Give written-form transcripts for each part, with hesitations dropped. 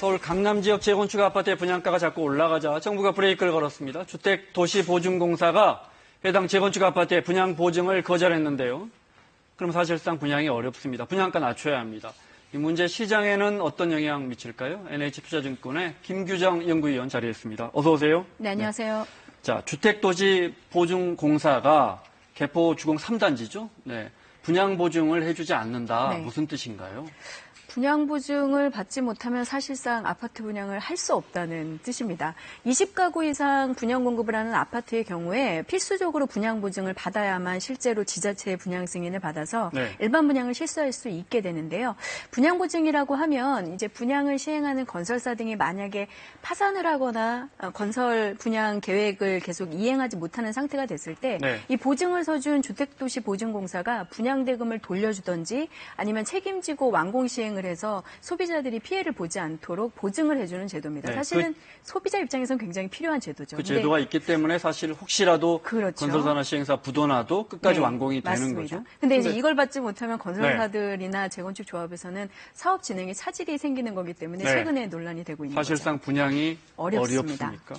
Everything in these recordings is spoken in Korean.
서울 강남 지역 재건축 아파트의 분양가가 자꾸 올라가자 정부가 브레이크를 걸었습니다. 주택도시보증공사가 해당 재건축 아파트의 분양 보증을 거절했는데요. 그럼 사실상 분양이 어렵습니다. 분양가 낮춰야 합니다. 이 문제 시장에는 어떤 영향 미칠까요? NH투자증권의 김규정 연구위원 자리했습니다. 어서 오세요. 네, 안녕하세요. 자, 주택도시보증공사가 개포 주공 3단지죠. 네, 분양 보증을 해주지 않는다. 네. 무슨 뜻인가요? 분양 보증을 받지 못하면 사실상 아파트 분양을 할 수 없다는 뜻입니다. 20가구 이상 분양 공급을 하는 아파트의 경우에 필수적으로 분양 보증을 받아야만 실제로 지자체의 분양 승인을 받아서 네. 일반 분양을 실시할 수 있게 되는데요. 분양 보증이라고 하면 이제 분양을 시행하는 건설사 등이 만약에 파산을 하거나 건설 분양 계획을 계속 이행하지 못하는 상태가 됐을 때 이 보증을 서준 주택도시보증공사가 분양 대금을 돌려주던지 아니면 책임지고 완공 시행을 해서 소비자들이 피해를 보지 않도록 보증을 해주는 제도입니다. 네, 사실은 소비자 입장에서는 굉장히 필요한 제도죠. 그 제도가 있기 때문에 사실 혹시라도 그렇죠. 건설사나 시행사 부도나도 끝까지 완공이 되는 맞습니다. 거죠. 근데 이제 이걸 받지 못하면 건설사들이나 재건축 조합에서는 사업 진행에 차질이 생기는 거기 때문에 최근에 논란이 되고 있는 사실상 거죠. 분양이 어렵습니다. 어렵습니까?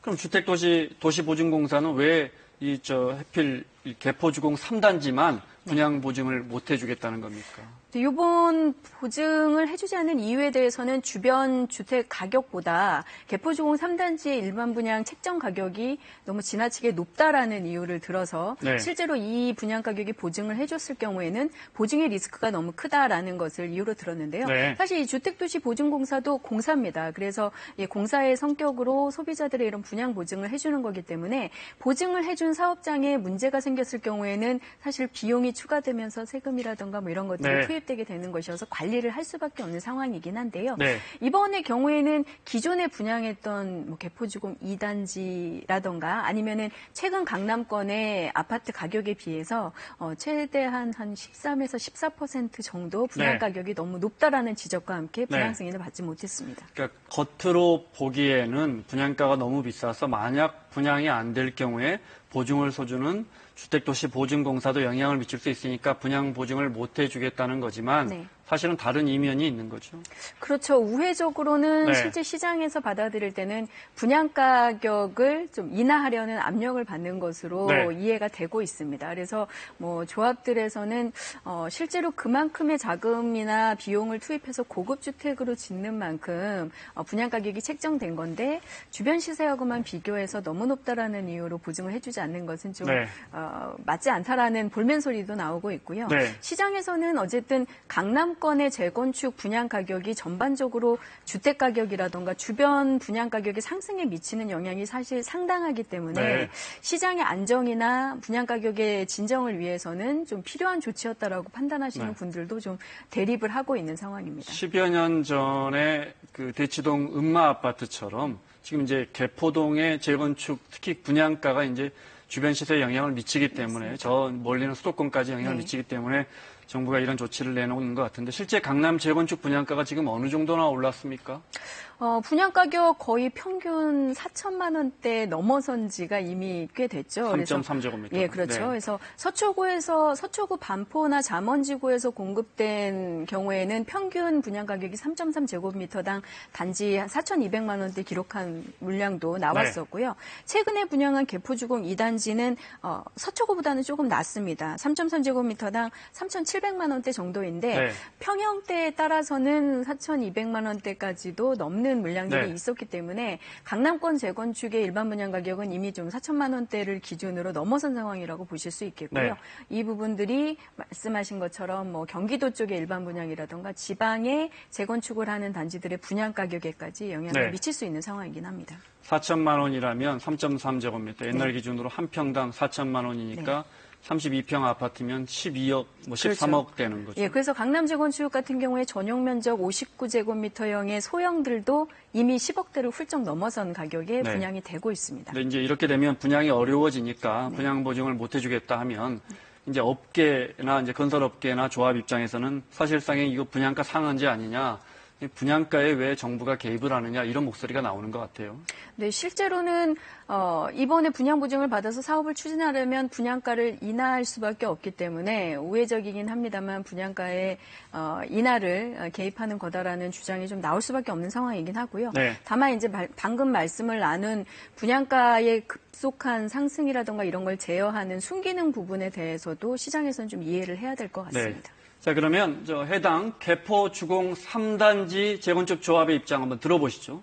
그럼 주택도시보증공사는 왜 하필 개포주공 3단지만 분양 보증을 못 해주겠다는 겁니까? 이번 보증을 해주지 않는 이유에 대해서는 주변 주택 가격보다 개포주공 3단지의 일반 분양 책정 가격이 너무 지나치게 높다라는 이유를 들어서 실제로 이 분양 가격이 보증을 해줬을 경우에는 보증의 리스크가 너무 크다라는 것을 이유로 들었는데요. 사실 이 주택도시보증공사도 공사입니다. 그래서 이 공사의 성격으로 소비자들의 이런 분양 보증을 해주는 거기 때문에 보증을 해준 사업장에 문제가 생겼을 경우에는 사실 비용이 추가되면서 세금이라든가 뭐 이런 것들이 투입되게 되는 것이어서 관리를 할 수밖에 없는 상황이긴 한데요. 이번의 경우에는 기존에 분양했던 뭐 개포주공 2단지라든가 아니면은 최근 강남권의 아파트 가격에 비해서 최대한 한 13에서 14% 정도 분양 가격이 너무 높다라는 지적과 함께 분양 승인을 받지 못했습니다. 그러니까 겉으로 보기에는 분양가가 너무 비싸서 만약 분양이 안 될 경우에 보증을 서주는 주택도시보증공사도 영향을 미칠 수 있으니까 분양 보증을 못 해주겠다는 거지만 사실은 다른 이면이 있는 거죠. 그렇죠. 우회적으로는 실제 시장에서 받아들일 때는 분양 가격을 좀 인하하려는 압력을 받는 것으로 이해가 되고 있습니다. 그래서 뭐 조합들에서는 실제로 그만큼의 자금이나 비용을 투입해서 고급 주택으로 짓는 만큼 분양 가격이 책정된 건데 주변 시세하고만 비교해서 너무 높다라는 이유로 보증을 해주지 않는 것은 좀 맞지 않다라는 볼멘 소리도 나오고 있고요. 시장에서는 어쨌든 강남권의 재건축 분양 가격이 전반적으로 주택 가격이라든가 주변 분양 가격의 상승에 미치는 영향이 사실 상당하기 때문에 시장의 안정이나 분양 가격의 진정을 위해서는 좀 필요한 조치였다라고 판단하시는 분들도 좀 대립을 하고 있는 상황입니다. 10여 년 전에 그 대치동 음마 아파트처럼 지금 이제 개포동의 재건축 특히 분양가가 이제 주변 시세에 영향을 미치기 때문에 저 멀리는 수도권까지 영향을 미치기 때문에 정부가 이런 조치를 내놓는 것 같은데 실제 강남 재건축 분양가가 지금 어느 정도나 올랐습니까? 분양 가격 거의 평균 4천만 원대 넘어선 지가 이미 꽤 됐죠. 3.3제곱미터. 예, 그렇죠. 그래서 서초구 반포나 잠원지구에서 공급된 경우에는 평균 분양 가격이 3.3제곱미터당 단지 4,200만 원대 기록한 물량도 나왔었고요. 최근에 분양한 개포주공 2단지는 서초구보다는 조금 낮습니다. 3.3제곱미터당 3,700만 원대 정도인데 평형대에 따라서는 4,200만 원대까지도 넘는 물량들이 있었기 때문에 강남권 재건축의 일반 분양 가격은 이미 좀 4천만 원대를 기준으로 넘어선 상황이라고 보실 수 있겠고요. 이 부분들이 말씀하신 것처럼 뭐 경기도 쪽의 일반 분양이라든가 지방에 재건축을 하는 단지들의 분양 가격에까지 영향을 미칠 수 있는 상황이긴 합니다. 4천만 원이라면 3.3제곱미터 옛날 기준으로 한 평당 4천만 원이니까 32평 아파트면 12억, 뭐 13억 되는 거죠. 예, 그래서 강남 재건축 같은 경우에 전용 면적 59제곱미터형의 소형들도 이미 10억대를 훌쩍 넘어선 가격에 분양이 되고 있습니다. 근데 이제 이렇게 되면 분양이 어려워지니까 분양 보증을 못 해주겠다 하면 이제 업계나 이제 건설업계나 조합 입장에서는 사실상의 이거 분양가 상한제 아니냐. 분양가에 왜 정부가 개입을 하느냐 이런 목소리가 나오는 것 같아요. 네, 실제로는 이번에 분양 보증을 받아서 사업을 추진하려면 분양가를 인하할 수밖에 없기 때문에 우회적이긴 합니다만 분양가에 인하를 개입하는 거다라는 주장이 좀 나올 수밖에 없는 상황이긴 하고요. 네. 다만 이제 방금 말씀을 나눈 분양가의 급속한 상승이라든가 이런 걸 제어하는 순기능 부분에 대해서도 시장에서는 좀 이해를 해야 될 것 같습니다. 네. 자, 그러면 해당 개포주공 3단지 재건축 조합의 입장 한번 들어보시죠.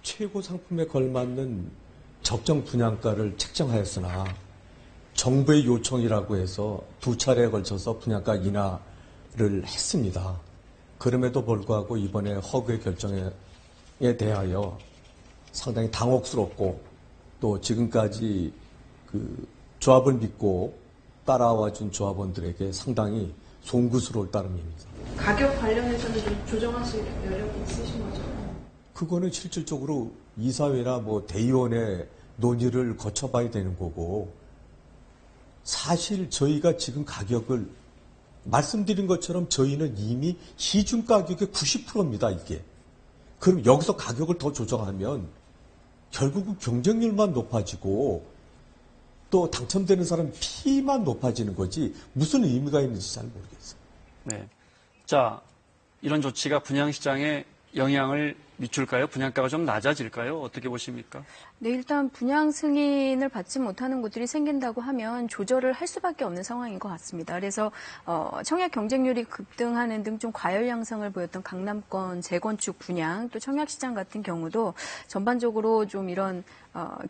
최고 상품에 걸맞는 적정 분양가를 책정하였으나 정부의 요청이라고 해서 두 차례에 걸쳐서 분양가 인하를 했습니다. 그럼에도 불구하고 이번에 허그의 결정에 대하여 상당히 당혹스럽고 또 지금까지 그 조합을 믿고 따라와 준 조합원들에게 상당히 송구스러울 따름입니다. 가격 관련해서는 좀 조정하실 여력이 있으신 거죠? 그거는 실질적으로 이사회나 대의원의 논의를 거쳐봐야 되는 거고, 사실 저희가 지금 가격을 말씀드린 것처럼 저희는 이미 시중 가격의 90%입니다, 이게. 그럼 여기서 가격을 더 조정하면 결국은 경쟁률만 높아지고 또 당첨되는 사람 피만 높아지는 거지 무슨 의미가 있는지 잘 모르겠어요. 네. 자, 이런 조치가 분양시장에 영향을 미칠까요? 분양가가 좀 낮아질까요? 어떻게 보십니까? 네, 일단 분양 승인을 받지 못하는 곳들이 생긴다고 하면 조절을 할 수밖에 없는 상황인 것 같습니다. 그래서 청약 경쟁률이 급등하는 등 좀 과열 양상을 보였던 강남권 재건축 분양 또 청약시장 같은 경우도 전반적으로 좀 이런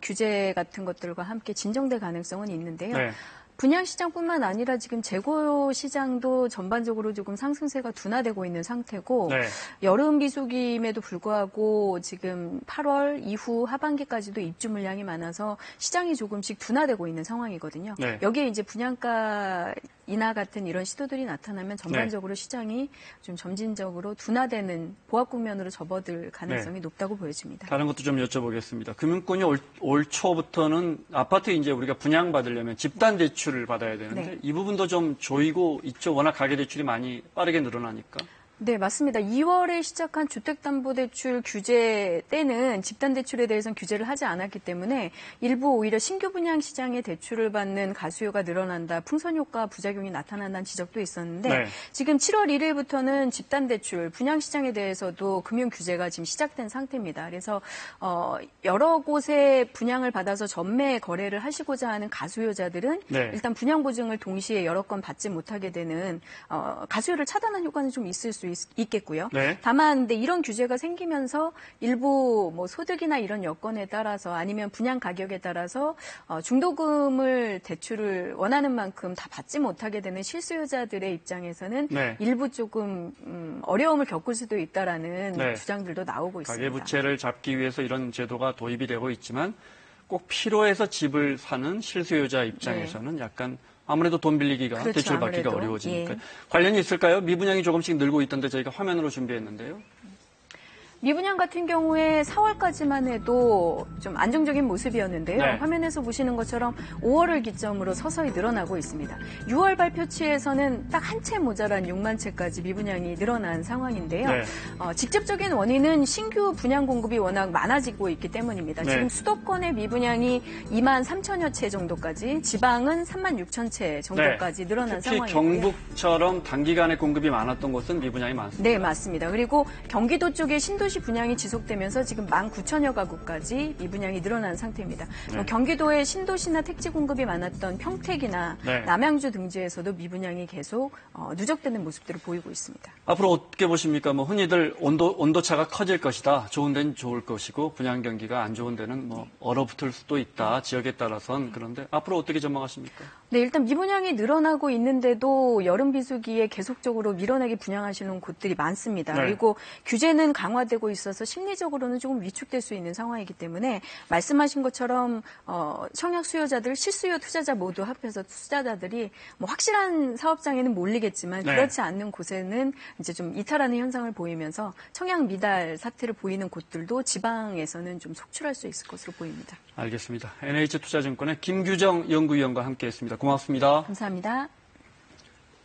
규제 같은 것들과 함께 진정될 가능성은 있는데요. 네. 분양시장뿐만 아니라 지금 재고 시장도 전반적으로 조금 상승세가 둔화되고 있는 상태고 네. 여름 비수기임에도 불구하고 지금 8월 이후 하반기까지도 입주 물량이 많아서 시장이 조금씩 둔화되고 있는 상황이거든요. 네. 여기에 이제 분양가 인하 같은 이런 시도들이 나타나면 전반적으로 시장이 좀 점진적으로 둔화되는 보합 국면으로 접어들 가능성이 높다고 보여집니다. 다른 것도 좀 여쭤보겠습니다. 금융권이 올 초부터는 아파트 이제 우리가 분양받으려면 집단 대출을 받아야 되는데 네. 이 부분도 좀 조이고 있죠. 워낙 가계대출이 많이 빠르게 늘어나니까. 네, 맞습니다. 2월에 시작한 주택담보대출 규제 때는 집단대출에 대해서는 규제를 하지 않았기 때문에 일부 오히려 신규 분양 시장에 대출을 받는 가수요가 늘어난다, 풍선효과 부작용이 나타난다는 지적도 있었는데 네. 지금 7월 1일부터는 집단대출, 분양시장에 대해서도 금융규제가 지금 시작된 상태입니다. 그래서 여러 곳에 분양을 받아서 전매 거래를 하시고자 하는 가수요자들은 네. 일단 분양보증을 동시에 여러 건 받지 못하게 되는 가수요를 차단하는 효과는 좀 있을 수 있겠고요. 네. 다만 근데 이런 규제가 생기면서 일부 소득이나 이런 여건에 따라서 아니면 분양 가격에 따라서 중도금을 대출을 원하는 만큼 다 받지 못하게 되는 실수요자들의 입장에서는 네. 일부 조금 어려움을 겪을 수도 있다라는 네. 주장들도 나오고 있습니다. 가계부채를 잡기 위해서 이런 제도가 도입이 되고 있지만 꼭 필요해서 집을 사는 실수요자 입장에서는 약간 아무래도 돈 빌리기가 그렇죠, 대출 받기가 아무래도. 어려워지니까 예. 관련이 있을까요? 미분양이 조금씩 늘고 있던데 저희가 화면으로 준비했는데요. 미분양 같은 경우에 4월까지만 해도 좀 안정적인 모습이었는데요. 네. 화면에서 보시는 것처럼 5월을 기점으로 서서히 늘어나고 있습니다. 6월 발표치에서는 딱 한 채 모자란 6만 채까지 미분양이 늘어난 상황인데요. 네. 직접적인 원인은 신규 분양 공급이 워낙 많아지고 있기 때문입니다. 네. 지금 수도권의 미분양이 2만 3천여 채 정도까지, 지방은 3만 6천 채 정도까지 늘어난 특히 상황이고요. 경북처럼 단기간에 공급이 많았던 곳은 미분양이 많습니다. 네, 맞습니다. 그리고 경기도 쪽에 신도시 분양이 지속되면서 지금 19,000여 가구까지 미분양이 늘어난 상태입니다. 네. 경기도의 신도시나 택지 공급이 많았던 평택이나 네. 남양주 등지에서도 미분양이 계속 누적되는 모습들을 보이고 있습니다. 앞으로 어떻게 보십니까? 흔히들 온도차가 커질 것이다. 좋은 데는 좋을 것이고 분양 경기가 안 좋은 데는 얼어붙을 수도 있다. 지역에 따라선. 그런데 앞으로 어떻게 전망하십니까? 네, 일단 미분양이 늘어나고 있는데도 여름 비수기에 계속적으로 밀어내기 분양하시는 곳들이 많습니다. 네. 그리고 규제는 강화되고 있어서 심리적으로는 조금 위축될 수 있는 상황이기 때문에 말씀하신 것처럼 청약 수요자들, 실수요 투자자 모두 합해서 투자자들이 확실한 사업장에는 몰리겠지만 네. 그렇지 않는 곳에는 이제 좀 이탈하는 현상을 보이면서 청약 미달 사태를 보이는 곳들도 지방에서는 좀 속출할 수 있을 것으로 보입니다. 알겠습니다. NH투자증권의 김규정 연구위원과 함께했습니다. 고맙습니다. 감사합니다.